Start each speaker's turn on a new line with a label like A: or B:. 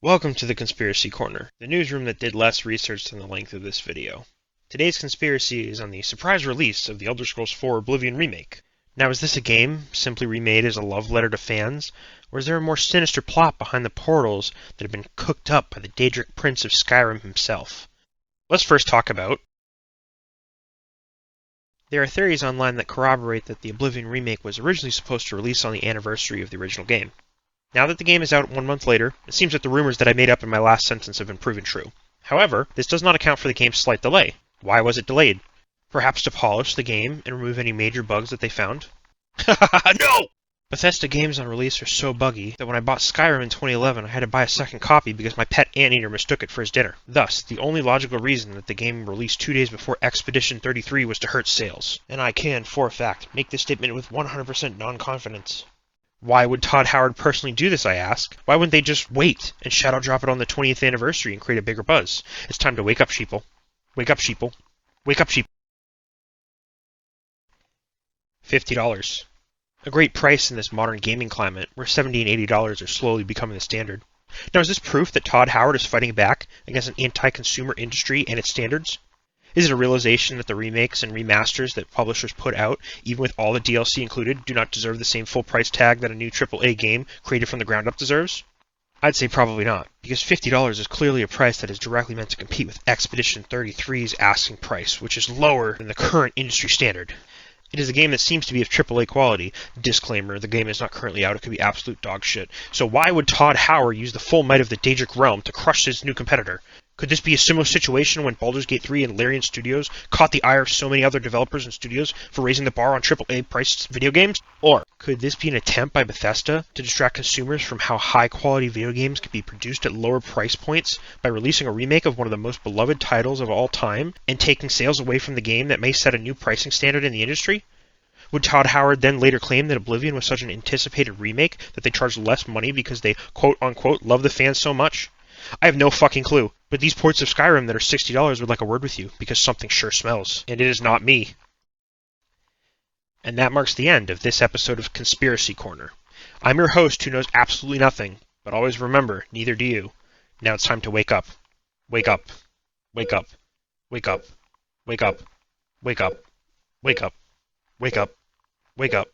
A: Welcome to the Conspiracy Corner, the newsroom that did less research than the length of this video. Today's conspiracy is on the surprise release of the Elder Scrolls IV Oblivion remake. Now, is this a game simply remade as a love letter to fans, or is there a more sinister plot behind the portals that have been cooked up by the Daedric Prince of Skyrim himself? Let's first talk about... There are theories online that corroborate that the Oblivion remake was originally supposed to release on the anniversary of the original game. Now that the game is out 1 month later, it seems that the rumors that I made up in my last sentence have been proven true. However, this does not account for the game's slight delay. Why was it delayed? Perhaps to polish the game and remove any major bugs that they found? No! Bethesda games on release are so buggy that when I bought Skyrim in 2011, I had to buy a second copy because my pet anteater mistook it for his dinner. Thus, the only logical reason that the game released 2 days before Expedition 33 was to hurt sales. And I can, for a fact, make this statement with 100% non-confidence. Why would Todd Howard personally do this, I ask? Why wouldn't they just wait and shadow drop it on the 20th anniversary and create a bigger buzz? It's time to wake up, sheeple. Wake up, sheeple. Wake up, sheeple. $50. A great price in this modern gaming climate, where $70 and $80 are slowly becoming the standard. Now, is this proof that Todd Howard is fighting back against an anti-consumer industry and its standards? Is it a realization that the remakes and remasters that publishers put out, even with all the DLC included, do not deserve the same full price tag that a new AAA game created from the ground up deserves? I'd say probably not, because $50 is clearly a price that is directly meant to compete with Expedition 33's asking price, which is lower than the current industry standard. It is a game that seems to be of AAA quality. Disclaimer, the game is not currently out, it could be absolute dog shit. So why would Todd Howard use the full might of the Daedric realm to crush his new competitor? Could this be a similar situation when Baldur's Gate 3 and Larian Studios caught the ire of so many other developers and studios for raising the bar on AAA-priced video games? Or could this be an attempt by Bethesda to distract consumers from how high-quality video games can be produced at lower price points by releasing a remake of one of the most beloved titles of all time and taking sales away from the game that may set a new pricing standard in the industry? Would Todd Howard then later claim that Oblivion was such an anticipated remake that they charged less money because they quote-unquote love the fans so much? I have no fucking clue, but these ports of Skyrim that are $60 would like a word with you, because something sure smells, and it is not me. And that marks the end of this episode of Conspiracy Corner. I'm your host who knows absolutely nothing, but always remember, neither do you. Now it's time to wake up. Wake up. Wake up. Wake up. Wake up. Wake up. Wake up. Wake up. Wake up.